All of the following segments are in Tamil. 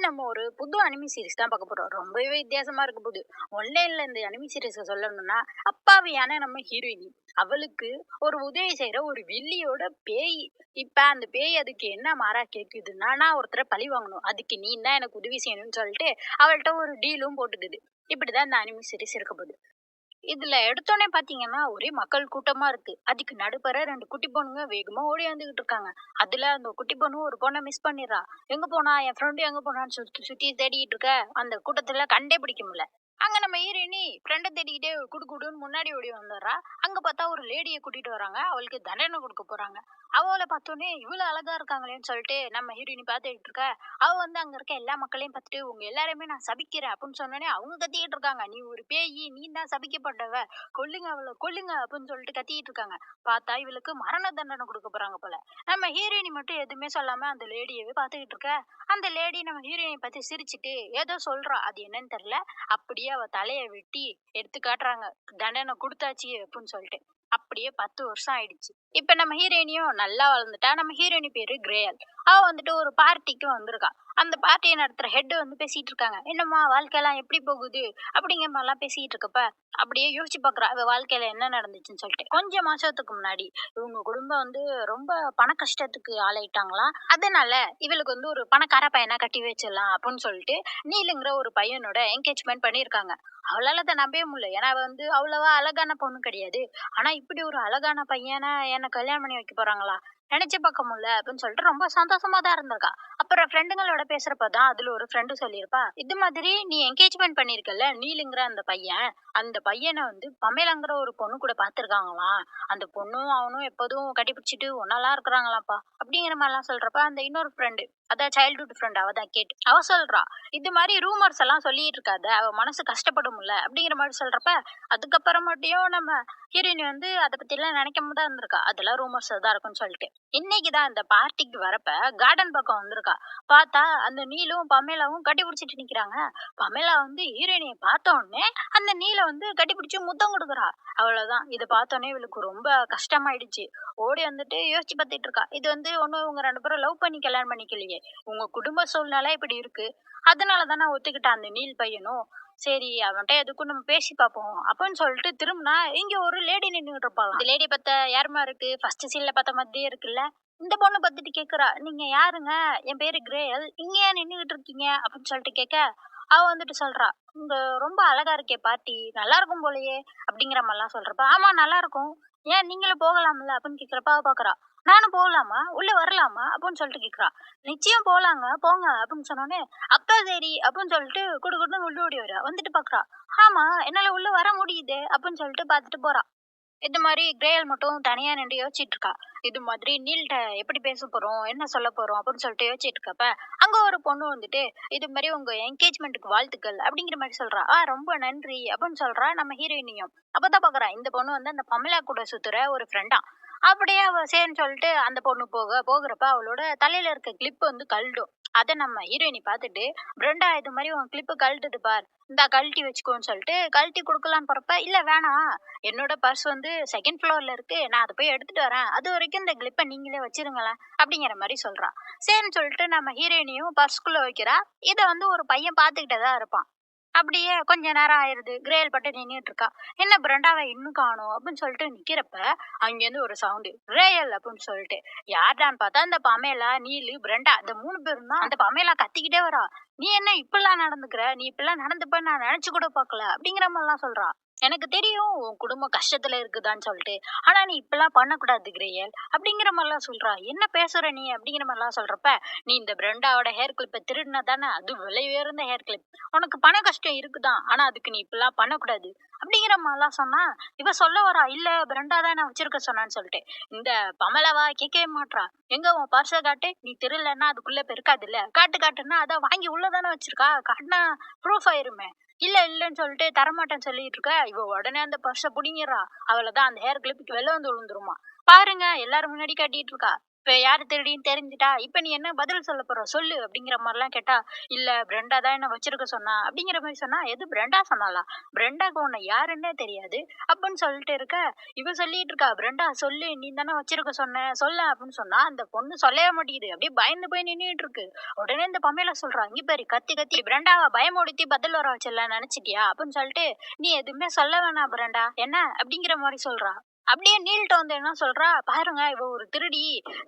நம்ம ஒரு புது அனிமி சீரிஸ் தான் பார்க்க போறோம். ரொம்பவே வித்தியாசமா இருக்க போது. ஆன்லைன்ல இந்த அனிமி சீரிஸ சொல்லணும்னா, அப்பாவியான நம்ம ஹீரோயினி. அவளுக்கு ஒரு உதவி செய்ற ஒரு வில்லியோட பேய். இப்ப அந்த பேய் அதுக்கு என்ன மாறா கேக்குதுன்னா, நான் ஒருத்தர பழி வாங்கணும். அதுக்கு நீ தான் எனக்கு உதவி செய்யணும்னு சொல்லிட்டு, அவள்ட்ட ஒரு டீலும் போட்டுக்குது. இப்படிதான் இந்த அனிமி சீரிஸ் இருக்க போது. இதுல எடுத்தோனே பாத்தீங்கன்னா, ஒரே மக்கள் கூட்டமா இருக்கு. அதுக்கு நடுப்பற 2 குட்டி பொண்ணுங்க வேகமா ஓடி வந்துகிட்டு இருக்காங்க. அதுல அந்த குட்டி பொண்ணு ஒரு பொண்ண மிஸ் பண்ணிர்றா. எங்க போனா? என் ஃப்ரெண்ட் எங்க போனான்னு சுத்தி சுத்தி தேடிட்டு இருக்க. அந்த கூட்டத்துல கண்டே பிடிக்க முடியல. அங்க நம்ம ஹீரோயினி ஃப்ரெண்ட தேடிக்கிட்டே குடுகுடுன்னு முன்னாடி ஓடி வந்துர்றா. அங்க பார்த்தா ஒரு லேடிய கூட்டிட்டு வராங்க. அவளுக்கு தண்டனை குடுக்க போறாங்க. அவள பார்த்தோனே இவ்வளவு அழகா இருக்காங்களேன்னு சொல்லிட்டு நம்ம ஹீரோயினி பார்த்துட்டு இருக்க. அவ வந்து அங்க இருக்க எல்லா மக்களையும் பார்த்துட்டு, "உங்க எல்லாரையுமே நான் சபிக்கிறேன்" அப்படின்னு சொன்னோனே அவங்க கத்திக்கிட்டு இருக்காங்க. "நீ ஒரு பேயி! நீ தான் சபிக்கப்பட்டவ! கொல்லுங்க அவள! கொல்லுங்க!" அப்படின்னு சொல்லிட்டு கத்திக்கிட்டு இருக்காங்க. பார்த்தா இவளுக்கு மரண தண்டனை குடுக்க போறாங்க போல. நம்ம ஹீரோயினி மட்டும் எதுவுமே சொல்லாம அந்த லேடியவே பார்த்துக்கிட்டு இருக்க. அந்த லேடி நம்ம ஹீரோயினிய பார்த்து சிரிச்சுட்டு ஏதோ சொல்றா. அது என்னன்னு தெரியல. அப்படியே அவ தலைய வெட்டி எடுத்து காட்டுறாங்க. தண்டனை குடுத்தாச்சு அப்படின்னு சொல்லிட்டு. அப்படியே 10 வருஷம் ஆயிடுச்சு. இப்ப நம்ம ஹீரோயினியும் நல்லா வளர்ந்துட்டா. நம்ம ஹீரோயினி பேரு கிரேயல். அவ வந்துட்டு ஒரு பார்ட்டிக்கு வந்திருக்கா. அந்த பார்ட்டிய நடத்துற ஹெட் வந்து பேசிட்டு இருக்காங்க. "என்னம்மா வாழ்க்கைலாம் எப்படி போகுது?" அப்படிங்கிற மாரிலாம் பேசிட்டு இருக்கப்ப, அப்படியே யோசிச்சு பார்க்குறா. இவ வாழ்க்கையில என்ன நடந்துச்சுன்னு சொல்லிட்டு. கொஞ்ச மாசத்துக்கு முன்னாடி இவங்க குடும்பம் வந்து ரொம்ப பண கஷ்டத்துக்கு ஆளாயிட்டாங்களாம். அதனால இவளுக்கு வந்து ஒரு பணக்கார பையனா கட்டி வச்சிடலாம் அப்படின்னு சொல்லிட்டு, நீலுங்கிற ஒரு பையனோட என்கேஜ்மென்ட் பண்ணியிருக்காங்க. அவளால அத நம்பவே முடியல. ஏன்னா அவ வந்து அவ்வளவா அழகான பொண்ணு கிடையாது. ஆனா இப்படி ஒரு அழகான பையன என்ன கல்யாணம் பண்ணி வைக்க போறாங்களா? நெனச்சே பார்க்க முடியல அப்படின்னு சொல்லிட்டு ரொம்ப சந்தோஷமா தான் இருந்திருக்கா. அப்புறம் ஃப்ரெண்டுங்களோட பேசுறப்ப தான் அதுல ஒரு ஃப்ரெண்டு சொல்லியிருப்பா, "இது மாதிரி நீ என்கேஜ்மென்ட் பண்ணியிருக்கல்ல நீலுங்கிற அந்த பையன், அந்த பையன வந்து பமேலாங்கிற ஒரு பொண்ணு கூட பார்த்துருக்காங்களாம். அந்த பொண்ணும் அவனும் எப்போதும் கட்டிப்பிடிச்சுட்டு ஒண்ணாலாம் இருக்கிறாங்களாம்ப்பா." அப்படிங்கிற மாரிலாம் சொல்றப்ப அந்த இன்னொரு ஃப்ரெண்டு, அதான் சைல்ட்ஹுட் ஃப்ரெண்ட் அவ தான் கேட்டு. அவ சொல்றா, "இது மாரி ரூமர்ஸ் எல்லாம் சொல்லிட்டு இருக்காத. அவ மனசு கஷ்டப்படும்ல." அப்படிங்கிற மாரி சொல்றப்ப, அதுக்கப்புறமாட்டியும் நம்ம ஹீரோயினி வந்து அத பத்திலாம் நினைக்காம தான் இருந்திருக்கா. அதெல்லாம் ரூமர்ஸா தான் இருக்கும்னு சொல்லிட்டு. இன்னைக்கு தான் இந்த பார்ட்டிக்கு வரப்ப கார்டன் பக்கம் வந்திருக்கா. பார்த்தா அந்த நீலும், பமேலாவும் கட்டி பிடிச்சிட்டு நிக்கிறாங்க. பமேலா வந்து ஹீரோயினிய பார்த்த உடனே அந்த நீல வந்து கட்டிப்பிடிச்சு முத்தம் குடுக்குறா. அவ்வளவுதான். இத பார்த்தோனே இவளுக்கு ரொம்ப கஷ்டமாயிடுச்சு. ஓடி வந்துட்டு யோசிச்சு பார்த்துட்டு இருக்கா. இது வந்து ஒண்ணும் இவங்க 2 பேரும் லவ் பண்ணி கல்யாணம் பண்ணிக்கலையே. உங்க குடும்ப சூழ்நிலை இப்படி இருக்கு. அதனால தானே ஒத்துக்கிட்டான் அந்த நீல் பையனும். சரி அவன்ட்ட எதுக்கும் நம்ம பேசி பார்ப்போம். அப்படின்னு சொல்லிட்டு திரும்புனா, இங்க ஒரு லேடி நின்னுகிட்டு இருப்பாளாம். இந்த லேடிய பார்த்தா யாரும்மா இருக்கு? ஃபர்ஸ்ட் சீன்ல பார்த்த மாதிரியே இருக்குல்ல? இந்த பொண்ணு பார்த்துட்டு கேட்கிறா, "நீங்க யாருங்க? என் பேரு கிரேயல். இங்க ஏன் நின்னுகிட்டு இருக்கீங்க?" அப்படின்னு சொல்லிட்டு கேட்க, அவ வந்துட்டு சொல்றா, "இங்க ரொம்ப அழகா இருக்கே பார்ட்டி. நல்லா இருக்கும் போலயே!" அப்படிங்கிற மாரிலாம் சொல்றப்ப, "ஆமா நல்லா இருக்கும். ஏன் நீங்களும் போகலாம்ல?" அப்படின்னு கேட்கிறப்ப அவ பார்க்குறா. "நானும் போகலாமா? உள்ள வரலாமா?" அப்படின்னு சொல்லிட்டு கேட்கிறா. "நிச்சயம் போலாங்க. போங்க." அப்படின்னு சொன்னோனே, "அப்ப சரி." அப்படின்னு சொல்லிட்டு குடுகுடுன்னு உள்ள ஓடி வரா. வந்துட்டு பார்க்குறா. "ஆமா, என்னால உள்ள வர முடியுதே." அப்படின்னு சொல்லிட்டு பார்த்துட்டு போறா. இது மாரி கிரேயல் மட்டும் தனியா நிண்டு யோசிச்சுட்டு இருக்கா. இது மாதிரி நீல்ட்ட எப்படி பேச போறோம்? என்ன சொல்ல போறோம்? அப்படின்னு சொல்லிட்டு யோசிச்சுட்டு இருக்கப்ப, அங்க ஒரு பொண்ணு வந்துட்டு, "இது மாரி உங்க என்கேஜ்மென்ட்க்கு வாழ்த்துக்கள்." அப்படிங்கிற மாரி சொல்றா. ரொம்ப நன்றி." அப்படின்னு சொல்றா நம்ம ஹீரோயினியும். அப்பதான் பார்க்குறா, இந்த பொண்ணு வந்து அந்த பமேலா கூட சுத்துற ஒரு ஃப்ரெண்டாம். அப்படியே அவ சரின்னு சொல்லிட்டு அந்த பொண்ணு போகுறப்ப அவளோட தலையில இருக்க கிளிப் வந்து கழண்டும். அத நம்ம ஹீரோயினி பார்த்துட்டு, "பிரெண்டா இது மாரி உன் கிளிப்பு கழட்டுது பார். இந்தா கழட்டி வச்சுக்கோன்னு" சொல்லிட்டு கழட்டி குடுக்கலான்னு போறப்ப, "இல்ல வேணாம். என்னோட பர்ஸ் வந்து 2ண்ட் ஃப்ளோர்ல இருக்கு. நான் அத போய் எடுத்துட்டு வரேன். அதுவரைக்கும் இந்த கிளிப்ப நீங்களே வச்சிருங்களேன்." அப்படிங்கிற மாரி சொல்றா. சரின்னு சொல்லிட்டு நம்ம ஹீரோயினியும் பர்ஸ்க்குள்ள வைக்கிறா. இத வந்து ஒரு பையன் பார்த்துக்கிட்டே தான் இருப்பான். அப்படியே கொஞ்ச நேரம் ஆயிருது. கிரேல் பாட்டுக்கு நின்னுட்டு இருக்கா. "என்ன பிரண்டாவ இன்னும் காணோம்?" அப்படின்னு சொல்லிட்டு நிக்கிறப்ப, அங்கேருந்து ஒரு சவுண்டு. "ரேயல்" அப்படின்னு சொல்லிட்டு. யார்டான்னு பார்த்தா இந்த பமேலா, நீலு, பிரண்டா இந்த 3 பேரும் தான். அந்த பமேலா கத்திக்கிட்டே வரா. "நீ என்ன இப்படிலாம் நடந்துக்கிற? நீ இப்படிலாம் நடந்துப்பன்னு நான் நெனச்சு கூட பார்க்கல." அப்படிங்கிற மாரிலாம் சொல்றா. "எனக்கு தெரியும் உன் குடும்பம் கஷ்டத்துல இருக்குதான்னு சொல்லிட்டு. ஆனா நீ இப்படிலாம் பண்ணக்கூடாது கிரேயல்." அப்படிங்கிற மாரிலாம் சொல்றா. "என்ன பேசுற நீ?" அப்படிங்கிற மாரிலாம் சொல்றப்ப, "நீ இந்த பிரண்டாவோட ஹேர் கிளிப்ப திருடுன தானே? அது விலை உயர்ந்த ஹேர் கிளிப். உனக்கு பண கஷ்டம் இருக்குதான். ஆனா அதுக்கு நீ இப்படிலாம் பண்ணக்கூடாது." அப்படிங்கிற மாரிலாம் சொன்னா, இவ சொல்ல வரா, "இல்ல பிரண்டா தான் என்ன வச்சிருக்க சொன்னான்னு" சொல்லிட்டு. இந்த பமலாவா கேட்கவே மாட்றா. "எங்க உன் பர்ஸ காட்டு. நீ திருடலன்னா அதுக்குள்ள இப்ப இருக்காதுல்ல. காட்டு காட்டுன்னா அதான் வாங்கி உள்ள தானே வச்சிருக்கா. காட்டுனா ப்ரூஃப் ஆயிருமே." "இல்ல இல்லன்னு சொல்லிட்டு தரமாட்டேன்னு சொல்லிட்டு இருக்க." இவ உடனே அந்த பர்ஸ புடுங்கிர்றா. அவ்வளவுதான் அந்த ஹேர் கிளிப்புக்கு வெளில வந்து விழுந்துருமா. பாருங்க எல்லாரும் முன்னாடி காட்டிட்டு இருக்கா. இப்ப யாரு திருடின்னு தெரிஞ்சுட்டா, இப்ப நீ என்ன பதில் சொல்லப் போற? சொல்லு அப்படிங்கிற மாரிலாம் கேட்டா, இல்ல பிரெண்டா தான் என்ன வச்சிருக்க சொன்னா அப்படிங்கிற மாரி சொன்னா, எது பிரெண்டா சொன்னாளா? பிரெண்டாக்கு உன்ன யாருன்னே தெரியாது. அப்படின்னு சொல்லிட்டு இருக்க, இவ சொல்லிட்டு இருக்கா, பிரெண்டா சொல்லு நீ தானே வச்சிருக்க சொன்ன, சொல்லேன் அப்படின்னு சொன்னா, அந்த பொண்ணு சொல்லவே மாட்டேங்குது. அப்படியே பயந்து போய் நின்னுட்டு இருக்கு. உடனே இந்த பமேலா சொல்றா, இங்க பாரு கத்தி கத்தி பிரெண்டாவ பயமுறுத்தி பதில் வர வச்சிடலாம்னு நினைச்சிட்டியா? அப்படின்னு சொல்லிட்டு, நீ எதுவுமே சொல்ல வேணாம் பிரெண்டா. என்ன? அப்படிங்கிற மாரி சொல்றா. அப்படியே நீல்ட்ட வந்து என்ன சொல்றா, பாருங்க இவ ஒரு திருடி.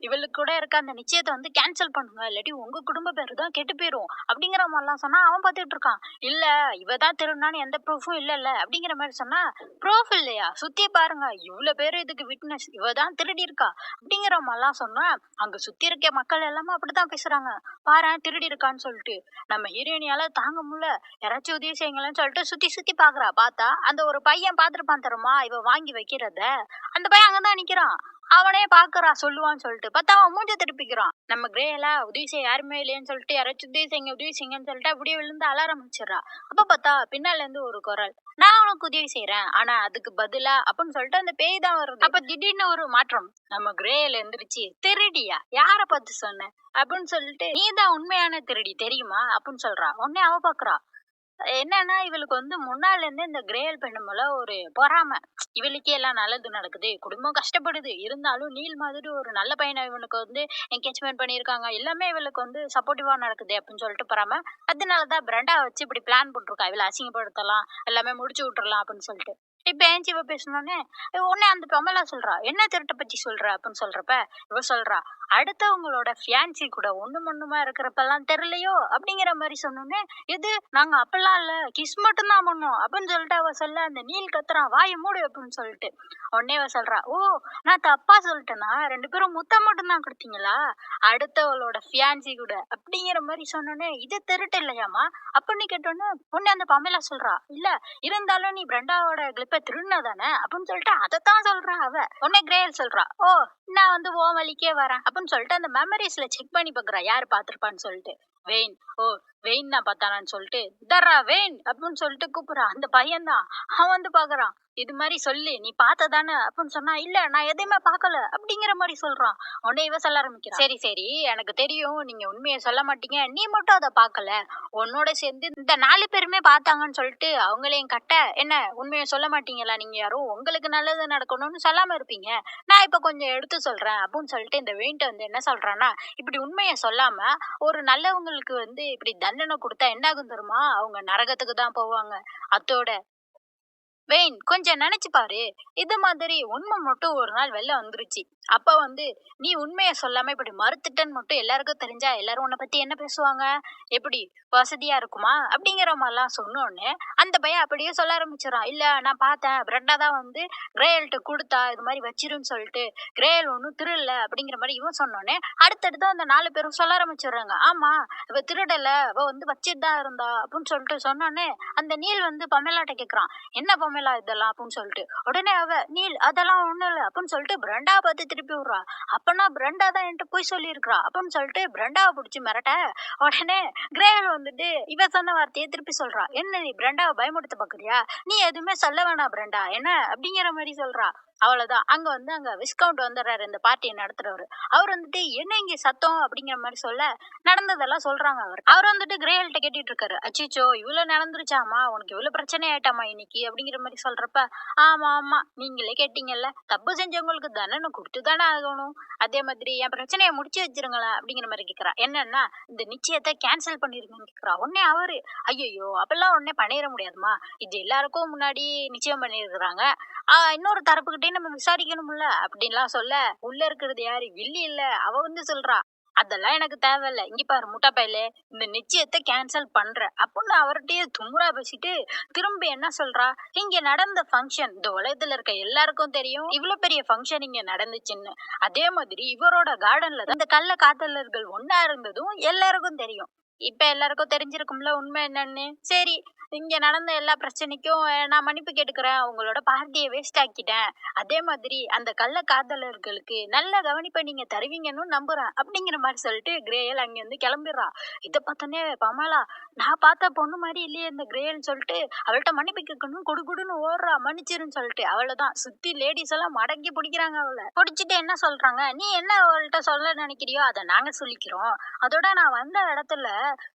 இவளுக்கு கூட இருக்க அந்த நிச்சயத்த வந்து கேன்சல் பண்ணுங்க. இல்லாட்டி உங்க குடும்ப பேரு தான் கெட்டு போயிரும். அப்படிங்கிற மாரிலாம் சொன்னா, அவன் பாத்துட்டு இருக்கான். இல்ல இவ தான் திருடுனான்னு எந்த ப்ரூஃபும் இல்லல்ல. அப்படிங்கிற மாரி சொன்னா, ப்ரூஃப் இல்லையா? சுத்தி பாருங்க. இவ்ளோ பேரு இதுக்கு விட்னஸ். இவ தான் திருடி இருக்கா. அப்படிங்கிற மாரிலாம் சொன்னா, அங்க சுத்தி இருக்க மக்கள் எல்லாமே அப்படித்தான் பேசுறாங்க. பாரேன் திருடி இருக்கான்னு சொல்லிட்டு. நம்ம ஹீரோயினியால தாங்க முடியல. யாராச்சும் உதவி செய்யுங்களேன்னு சொல்லிட்டு சுத்தி சுத்தி பாக்குறா. பாத்தா, அந்த ஒரு பையன் பாத்துருப்பான் தெரியுமா? இவ வாங்கி வைக்கிறத. அந்த பையன் அங்கதான் நிக்கிறான். அவனே பாக்குறான் சொல்லுவான்னு சொல்லிட்டு. பார்த்தா அவன் மூஞ்ச திருப்பிக்கிறான். நம்ம கிரேயலா உதவி செய்ய யாருமே இல்லையேன்னு சொல்லிட்டு யாராச்சும் உதவி செய்யுங்க, உதவி செய்யுங்கன்னு சொல்லிட்டு அப்படியே விழுந்து அழ ஆரம்பிச்சிடுறா. அப்ப பார்த்தா பின்னால இருந்து ஒரு குரல். நான் உனக்கு உதவி செய்றேன். ஆனா அதுக்கு பதிலா அப்படின்னு சொல்லிட்டு அந்த பேய் தான் வருது. அப்ப திடீர்னு ஒரு மாற்றம். நம்ம கிரேயல எந்திரிச்சு திருடியா? யார பார்த்து சொன்ன? அப்படின்னு சொல்லிட்டு நீதான் உண்மையான திருடி தெரியுமா? அப்படின்னு சொல்றா. உடனே அவ பாக்குறா. என்னன்னா, இவளுக்கு வந்து முன்னால இருந்தே இந்த கிரேயல் பெண்ணு மேல ஒரு பொறாம. இவளுக்கே எல்லாம் நல்லது நடக்குது. குடும்பம் கஷ்டப்படுது. இருந்தாலும் நீல் மாதிரி ஒரு நல்ல பையன இவனுக்கு வந்து என்கேஜ்மென்ட் பண்ணியிருக்காங்க. எல்லாமே இவளுக்கு வந்து சப்போர்ட்டிவா நடக்குது அப்படின்னு சொல்லிட்டு பொறாம. அதனால தான் பிரெண்டாவ வச்சு இப்படி பிளான் போட்டுருக்கா. இவள அசிங்கப்படுத்தலாம். எல்லாமே முடிச்சு விட்டுறலாம் அப்படின்னு சொல்லிட்டு. இப்ப ஏன்ச்சி இவ பேசினோனே, உடனே அந்த பொம்மலா சொல்றா. என்ன திருட்ட பத்தி சொல்ற? அப்படின்னு சொல்றப்ப, இவ சொல்றா. அடுத்தவங்களோட ஃபியான்சி கூட ஒண்ணும் ஒண்ணுமா இருக்கிறப்பலாம் தெரியலையோ? அப்படிங்கிற மாரி சொன்னோனே, எது? நாங்க அப்பல்லாம் இல்ல. கிஸ் மட்டும் தான் பண்ணோம். அப்படின்னு சொல்லிட்டு அவ சொல்ல, அந்த நீல் கத்துறான். வாய மூடு அப்படின்னு சொல்லிட்டு. உடனே அவ சொல்றா. ஓ! நான் தப்பா சொல்லிட்டேனா? 2 பேரும் முத்தம் மட்டும் தான் குடுத்தீங்களா? அடுத்தவளோட ஃபியான்சி கூட. அப்படிங்கிற மாரி சொன்னோனே, இது திருட்டு இல்லையாம்மா? அப்படின்னு கேட்டோனே, உடனே அந்த பமேலா சொல்றா. இல்ல இருந்தாலும் நீ பிரெண்டாவோட கிளிப்ப திருடுன தானே? அப்படின்னு சொல்லிட்டு அதத்தான் சொல்றா அவ. உடனே கிரேயல் சொல்றா. ஓ! நான் வந்து உன் வழிக்கே வரேன். அப்படின்னு சொல்லிட்டு அந்த மெமரீஸ்ல செக் பண்ணி பாக்குறா. யாரு பார்த்திருப்பான்னு சொல்லிட்டு. வெயின். ஓ! வெயின் தான் பார்த்தானான்னு சொல்லிட்டு, இந்தார்றா வெயின் அப்படின்னு சொல்லிட்டு கூப்பிடுறா. அந்த பையன் தான். அவன் வந்து பார்க்குறான். இது மாரி சொல்லு. நீ பார்த்த தானே? அப்படின்னு சொன்னா, இல்ல நான் எதையுமே பார்க்கல. அப்படிங்கிற மாரி சொல்றான். உடனே இவ சொல்ல ஆரம்பிக்கிறா. சரி, சரி. எனக்கு தெரியும். நீங்க உண்மைய சொல்ல மாட்டீங்க. நீ மட்டும் அத பார்க்கல. உன்னோட சேர்ந்து இந்த 4 பேருமே பார்த்தாங்கன்னு சொல்லிட்டு, அவங்களையும் கட்ட, என்ன உண்மைய சொல்ல மாட்டீங்களா நீங்க யாரும்? உங்களுக்கு நல்லது நடக்கணும்னு சொல்லாம இருப்பீங்க. நான் இப்ப கொஞ்சம் எடுத்து சொல்றேன். அப்படின்னு சொல்லிட்டு இந்த வெயின்ட்ட வந்து என்ன சொல்றான்னா, இப்படி உண்மைய சொல்லாம ஒரு நல்லவங்களுக்கு வந்து இப்படி தண்டனை குடுத்தா என்ன ஆகும் தெரியுமா? அவங்க நரகத்துக்கு தான் போவாங்க. அத்தோட வெயின் கொஞ்சம் நெனச்சு பாரு. இது மாதிரி உண்மை மட்டும் ஒரு நாள் வெளில வந்துருச்சு. அப்ப வந்து நீ உண்மைய சொல்லாம இப்படி மறுத்துட்டன்னு மட்டும் எல்லாருக்கும் தெரிஞ்சா எல்லாரும் உன்ன பத்தி என்ன பேசுவாங்க? எப்படி வசதியா இருக்குமா? அப்படிங்கிற மாரிலாம் சொன்னோனே, அந்த பையன் அப்படியே சொல்ல ஆரம்பிச்சுறான். இல்ல நான் பார்த்தேன். பிரெண்டா தான் வந்து கிரேயல்ட்ட குடுத்தா. இது மாரி வச்சிருன்னு சொல்லிட்டு. கிரேயல் ஒண்ணும் திருடல அப்படிங்கிற மாரி இவன் சொன்னோனே, அடுத்தடுத்து அந்த 4 பேரும் சொல்ல ஆரம்பிச்சுடுறாங்க. ஆமா இவ திருடல. அவ வந்து வச்சுட்டு தான் இருந்தா அப்படின்னு சொல்லிட்டு சொன்னோனே, அந்த நீல் வந்து பமேலாட்ட கேட்குறான். என்ன பமேலா இதெல்லாம் அப்படின்னு சொல்லிட்டு. உடனே அவ நீல் அதெல்லாம் ஒண்ணும் இல்ல அப்படின்னு சொல்லிட்டு பிரெண்டாவ பார்த்து திருப்பி விடுறா. அப்பன்னா பிரெண்டா தான் என்கிட்ட பொய் சொல்லியிருக்கிறா அப்படின்னு சொல்லிட்டு பிரெண்டாவ புடிச்சு மிரட்ட, உடனே கிரேயல் வந்துட்டு இவ சொன்ன வார்த்தையை திருப்பி சொல்றா. என்ன நீ பிரெண்டாவ பயமுறுத்த பாக்குறியா? நீ எதுவுமே சொல்ல வேணாம் பிரெண்டா. என்ன அப்படிங்கிற மாரி சொல்றா. அவ்வளவுதான். அங்க விஸ்கவுண்ட் வந்துடுறாரு இந்த பார்ட்டிய நடத்துறவரு. அவர் வந்துட்டு என்ன இங்க சத்தம் அப்படிங்கிற மாரி சொல்ல, நடந்ததெல்லாம் சொல்றாங்க அவர். அவர் வந்துட்டு கிரேயல்ட்ட கேட்டுட்டு இருக்காரு. அச்சச்சோ! இவ்ளோ நடந்துருச்சாம்மா? உனக்கு இவ்ளோ பிரச்சனை ஆயிட்டாம்மா இன்னைக்கு? அப்படிங்கிற மாரி சொல்றப்ப, ஆமா, ஆமா. நீங்களே கேட்டீங்கல்ல. தப்பு செஞ்சவங்களுக்கு தண்டனை குடுத்து தானே ஆகணும். அதே மாதிரி என் பிரச்சனைய முடிச்சு வச்சுருங்களேன் அப்படிங்கிற மாரி கேட்கிறா. என்னன்னா, இந்த நிச்சயத்த கேன்சல் பண்ணிருங்கன்னு கேட்கிறா. உடனே அவரு, ஐயய்யோ! அப்பல்லாம் உடனே பண்ணிற முடியாதும்மா. இது எல்லாருக்கும் முன்னாடி நிச்சயம் பண்ணியிருக்கிறாங்க. இன்னொரு தரப்புகிட்டயும் நம்ம விசாரிக்கணும்ல அப்படின்லாம் சொல்ல, உள்ள இருக்கிறது யாரு? வில்லி இல்ல. அவ வந்து சொல்றா. அதெல்லாம் எனக்கு தேவையில்ல. இங்க பாரு முட்டா பயலே, இந்த நிச்சயத்த கேன்சல் பண்றேன். அப்படின்னு அவர்ட்டயே தும்முறா பேசிட்டு, திரும்ப என்ன சொல்றா? இங்க நடந்த ஃபங்ஷன் இந்த உலகத்துல இருக்க எல்லாருக்கும் தெரியும். இவ்ளோ பெரிய ஃபங்ஷன் இங்க நடந்துச்சுன்னு. அதே மாதிரி இவரோட கார்டன்ல தான் இந்த கள்ள காதலர்கள் ஒண்ணா இருந்ததும் எல்லாருக்கும் தெரியும். இப்ப எல்லாருக்கும் தெரிஞ்சிருக்கும்ல உண்மை என்னன்னு. சரி இங்க நடந்த எல்லா பிரச்சனைக்கும் நான் மன்னிப்பு கேட்டுக்கிறேன். உங்களோட பார்ட்டிய வேஸ்ட் ஆக்கிட்டேன். அதே மாதிரி அந்த கள்ள காதலர்களுக்கு நல்ல கவனிப்ப நீங்க தருவீங்கன்னு நம்புறேன். அப்படிங்கிற மாரி சொல்லிட்டு கிரேயல் அங்கேருந்து கிளம்பிர்றா. இத பார்த்தோனே பமலா, நான் பார்த்த பொண்ணு மாரி இல்லையே இந்த கிரேயல்ன்னு சொல்லிட்டு அவள்ட்ட மன்னிப்பு கேட்கணும்னு குடுகுடுன்னு ஓடுறா. மன்னிச்சிருன்னு சொல்லிட்டு. அவ்வளவுதான் சுத்தி லேடீஸ் எல்லாம் மடக்கி பிடிக்கிறாங்க அவள. பிடிச்சிட்டு என்ன சொல்றாங்க, "நீ என்ன அவள்ட்ட சொல்ல நினைக்கிறியோ அத நாங்க சொல்லிக்கிறோம். அதோட நான் வந்த இடத்துல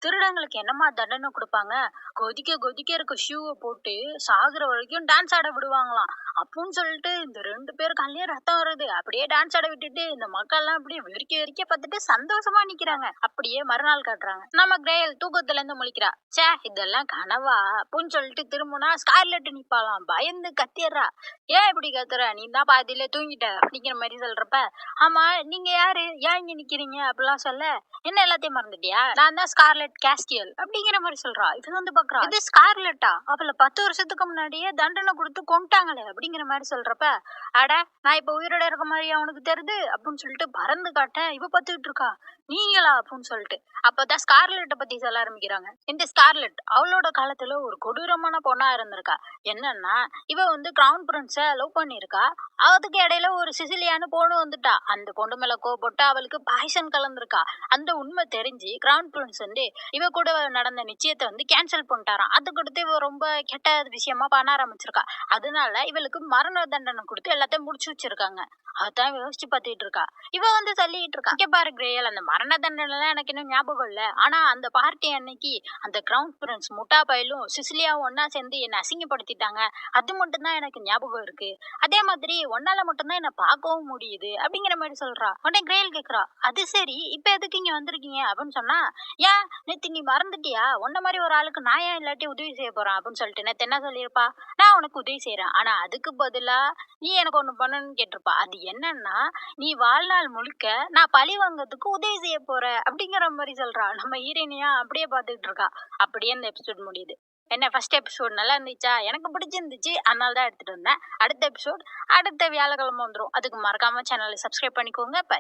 திருடங்களுக்கு என்னம்மா தண்டனை குடுப்பாங்க, கொதிக்க கொதிக்க இருக்க ஷூவ போட்டு சாகுற வரைக்கும் டான்ஸ் ஆட விடுவாங்களாம்." அப்புட்ன்னு சொல்லிட்டு இந்த 2 பேர் கண்லயும் ரத்தம் வருது. அப்படியே டான்ஸ் ஆட விட்டுட்டு இந்த மக்கள்லாம் அப்படியே வெறிக்க வெறிக்க பார்த்துட்டு சந்தோஷமா நிக்கிறாங்க. அப்படியே மறுநாள் காட்டுறாங்க. நம்ம கிரேயல் தூக்கத்துல இருந்து முழிக்கிறா. ச்சே, இதெல்லாம் கனவா அப்புட்ன்னு சொல்லிட்டு திரும்புனா ஸ்கார்லெட் நிப்பாளாம். பயந்து கத்திர்றா. "ஏன் இப்படி கத்துற? நீ தான் பாதியிலே தூங்கிட்ட." அப்படிங்கிற மாரி சொல்றப்ப, "ஆமா, நீங்க யாரு? ஏன் இங்க நிக்கிறீங்க?" அப்படிலாம் சொல்ல, "என்ன எல்லாத்தையும் மறந்துட்டியா? நான் தான் ஸ்கார்லெட் கேஸ்டியல்." அப்படிங்கிற மாரி சொல்றா. இது வந்து பாக்குறா. இது ஸ்கார்லெட்டா? அவள 10 வருஷத்துக்கு முன்னாடியே தண்டனை குடுத்து கொன்னுட்டாங்களே அப்படிங்கிற மாரி சொல்றப்ப, "அட, நான் இப்ப உயிரோட இருக்க மாரியா உனக்கு தெரியுது?" அப்படின்னு சொல்லிட்டு பறந்து காட்ட, இவ பாத்துக்கிட்டு இருக்கா. "நீங்களா?" அப்படின்னு சொல்லிட்டு. அப்பதான் ஸ்கார்லெட்ட பத்தி சொல்ல ஆரம்பிக்கிறாங்க. இந்த ஸ்கார்லெட் அவளோட காலத்துல ஒரு கொடூரமான பொண்ணா இருந்திருக்கா. என்னன்னா, இவ வந்து கிரவுன் பிரின்ஸ லவ் பண்ணியிருக்கா. அதுக்கு இடையில ஒரு சிசிலியான்னு பொண்ணு வந்துட்டா. அந்த பொண்ணு மேல கோவப்பட்டு அவளுக்கு பாய்சன் கலந்திருக்கா. அந்த உண்மை தெரிஞ்சு கிரவுன் பிரின்ஸ் வந்து இவ கூட நடந்த நிச்சயத்தை வந்து கேன்சல் பண்ணிட்டாராம். அதுக்கடுத்து இவ ரொம்ப கெட்ட விஷயமா பண்ண ஆரம்பிச்சிருக்கா. அதனால இவளுக்கு மரண தண்டனை கொடுத்து எல்லாத்தையும் முடிச்சு வச்சிருக்காங்க. அதான் யோசிச்சு பார்த்துட்டு இருக்கா. இவ வந்து சொல்லிட்டு இருக்கா, "இங்க பாரு கிரேயல், அந்த மரண தண்டனைலாம் எனக்கு இன்னும் ஞாபகம் இல்ல. ஆனா அந்த பார்ட்டி அன்னைக்கு அந்த கிரவுன் பிரின்ஸ் முட்டா பயலும் சிசிலியாவும் ஒன்னா சேர்ந்து என்னை அசிங்கப்படுத்திட்டாங்க. அது மட்டும் தான் எனக்கு ஞாபகம் இருக்கு. அதே மாதிரி உன்னால மட்டும் தான் என்ன பார்க்கவும் முடியுது." அப்படிங்கிற மாதிரி சொல்றா. உடனே கிரேயல் கேக்குறா, "அது சரி, இப்ப எதுக்கு இங்க வந்திருக்கீங்க?" அப்படின்னு சொன்னா, "ஏன் நேத்து நீ மறந்துட்டியா? உன்ன மாதிரி ஒரு ஆளுக்கு நான் ஏன் இல்லாட்டி உதவி செய்ய போறேன்?" அப்படின்னு சொல்லிட்டு நேத்து என்ன சொல்லியிருப்பா, "நான் உனக்கு உதவி செய்யறேன். ஆனா அதுக்கு பதிலா நீ எனக்கு ஒண்ணு பண்ணணும்னு கேட்டிருப்பா. அது என்னன்னா, நீ வாழ்நாள் முழுக்க நான் பழி வாங்கறதுக்கு உதவி செய்ய போற." அப்படிங்கிற மாதிரி சொல்றா. நம்ம ஹீரோயினியா அப்படியே பார்த்துக்கிட்டு இருக்கா. அப்படியே இந்த எபிசோட் முடியுது. என்ன, ஃபர்ஸ்ட் எபிசோட் நல்லா இருந்துச்சா? எனக்கு பிடிச்சிருந்துச்சு. அதனால தான் எடுத்துட்டு வந்தேன். அடுத்த எபிசோட் அடுத்த வியாழக்கிழமை வந்துரும். அதுக்கு மறக்காம சேனலை சப்ஸ்கிரைப் பண்ணிக்கோங்க. பை.